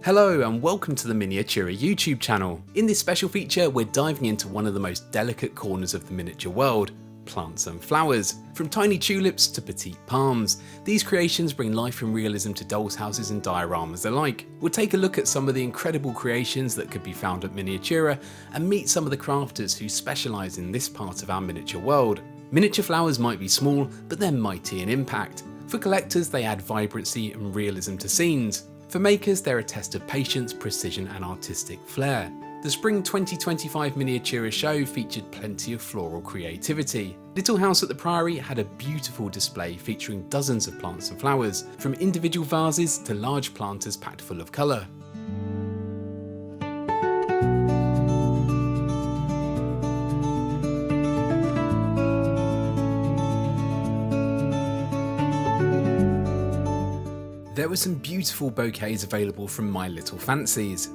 Hello and welcome to the Miniatura YouTube channel. In this special feature, we're diving into one of the most delicate corners of the miniature world, plants and flowers. From tiny tulips to petite palms, these creations bring life and realism to dolls' houses and dioramas alike. We'll take a look at some of the incredible creations that could be found at Miniatura and meet some of the crafters who specialise in this part of our miniature world. Miniature flowers might be small, but they're mighty in impact. For collectors, they add vibrancy and realism to scenes. For makers, they're a test of patience, precision and artistic flair. The Spring 2025 Miniatura show featured plenty of floral creativity. Little House at the Priory had a beautiful display featuring dozens of plants and flowers, from individual vases to large planters packed full of colour. There were some beautiful bouquets available from My Little Fancies.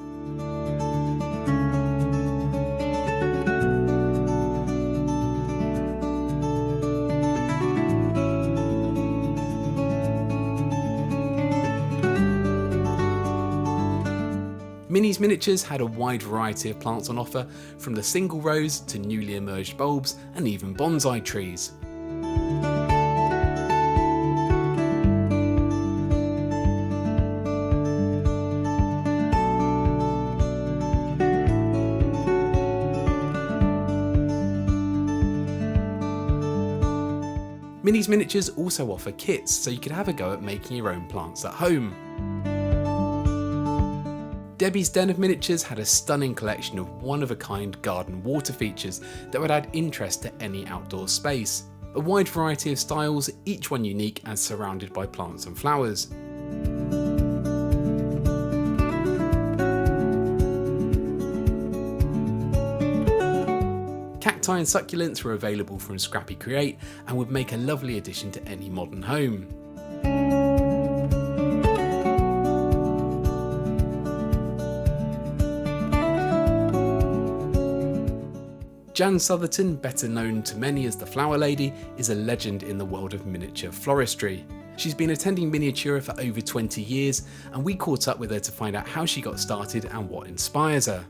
Minnie's Miniatures had a wide variety of plants on offer, from the single rows to newly emerged bulbs and even bonsai trees. Minnie's Miniatures also offer kits, so you could have a go at making your own plants at home. Debbie's Den of Miniatures had a stunning collection of one-of-a-kind garden water features that would add interest to any outdoor space. A wide variety of styles, each one unique and surrounded by plants and flowers. Cacti and succulents were available from Scrappy Create and would make a lovely addition to any modern home. Jan Southerton, better known to many as the Flower Lady, is a legend in the world of miniature floristry. She's been attending Miniatura for over 20 years, and we caught up with her to find out how she got started and what inspires her.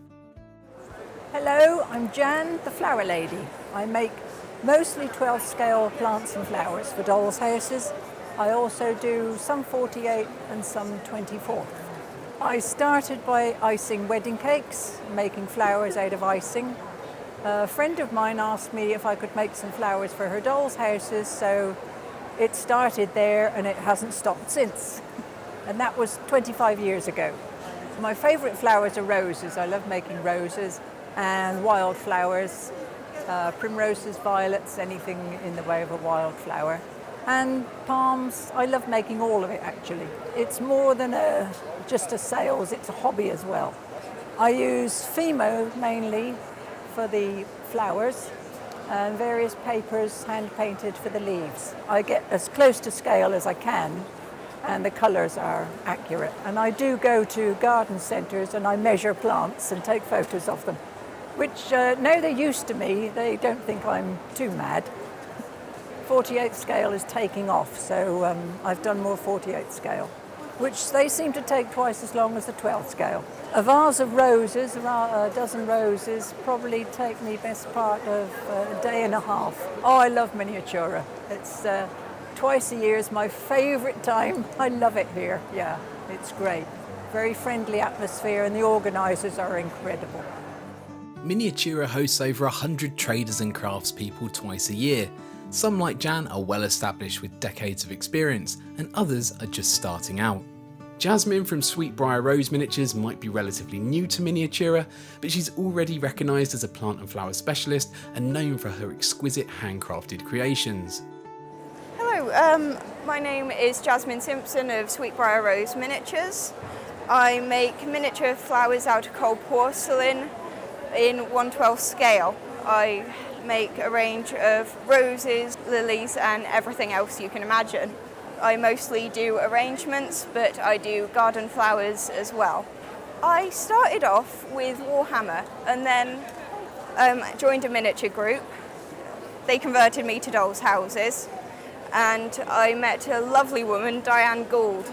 Hello, I'm Jan, the Flower Lady. I make mostly 12 scale plants and flowers for dolls' houses. I also do some 48 and some 24. I started by icing wedding cakes, making flowers out of icing. A friend of mine asked me if I could make some flowers for her dolls' houses, so it started there and it hasn't stopped since. And that was 25 years ago. My favourite flowers are roses. I love making roses and wildflowers, primroses, violets, anything in the way of a wildflower. And palms, I love making all of it actually. It's more than just a sales, it's a hobby as well. I use Fimo mainly for the flowers and various papers hand painted for the leaves. I get as close to scale as I can and the colours are accurate. And I do go to garden centres and I measure plants and take photos of them, which now they're used to me, they don't think I'm too mad. 48 scale is taking off, so I've done more 48 scale, which they seem to take twice as long as the 12 scale. A vase of roses, a dozen roses, probably take me best part of a day and a half. Oh, I love Miniatura. It's twice a year is my favourite time. I love it here, yeah, it's great. Very friendly atmosphere and the organisers are incredible. Miniatura hosts over 100 traders and craftspeople twice a year. Some, like Jan, are well established with decades of experience, and others are just starting out. Jasmine from Sweet Briar Rose Miniatures might be relatively new to Miniatura, but she's already recognised as a plant and flower specialist and known for her exquisite handcrafted creations. Hello, my name is Jasmine Simpson of Sweet Briar Rose Miniatures. I make miniature flowers out of cold porcelain in 1/12 scale. I make a range of roses, lilies and everything else you can imagine. I mostly do arrangements, but I do garden flowers as well. I started off with Warhammer and then joined a miniature group. They converted me to dolls' houses and I met a lovely woman, Diane Gould,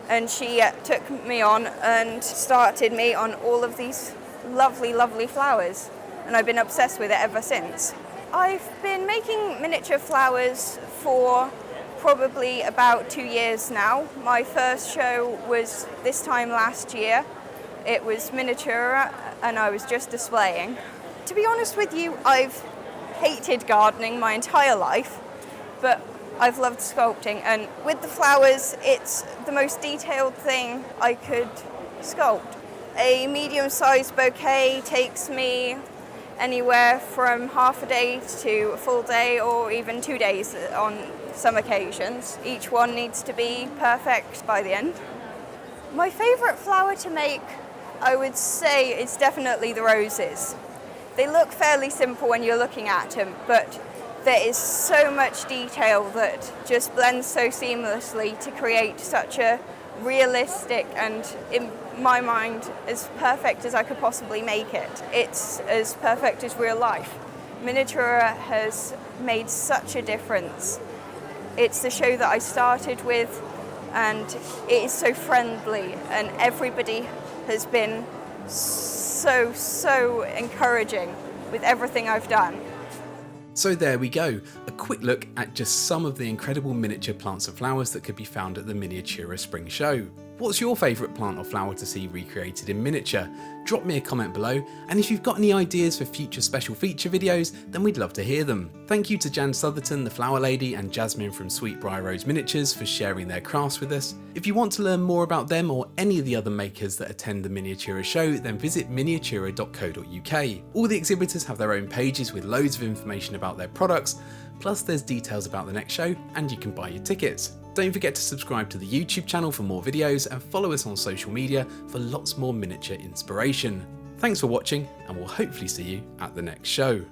and she took me on and started me on all of these lovely, lovely flowers, and I've been obsessed with it ever since. I've been making miniature flowers for probably about 2 years now. My first show was this time last year. It was Miniatura, and I was just displaying. To be honest with you, I've hated gardening my entire life, but I've loved sculpting, and with the flowers, it's the most detailed thing I could sculpt. A medium-sized bouquet takes me anywhere from half a day to a full day, or even 2 days on some occasions. Each one needs to be perfect by the end. My favourite flower to make, I would say, is definitely the roses. They look fairly simple when you're looking at them, but there is so much detail that just blends so seamlessly to create such a realistic and, in my mind, as perfect as I could possibly make it. It's as perfect as real life. Miniatura has made such a difference. It's the show that I started with, and it is so friendly, and everybody has been so encouraging with everything I've done. So there we go, a quick look at just some of the incredible miniature plants and flowers that could be found at the Miniatura Spring Show. What's your favourite plant or flower to see recreated in miniature? Drop me a comment below, and if you've got any ideas for future special feature videos, then we'd love to hear them. Thank you to Jan Southerton, the Flower Lady, and Jasmine from Sweet Briar Rose Miniatures for sharing their crafts with us. If you want to learn more about them or any of the other makers that attend the Miniatura show, then visit miniatura.co.uk. All the exhibitors have their own pages with loads of information about their products, plus there's details about the next show, and you can buy your tickets. Don't forget to subscribe to the YouTube channel for more videos and follow us on social media for lots more miniature inspiration. Thanks for watching, and we'll hopefully see you at the next show.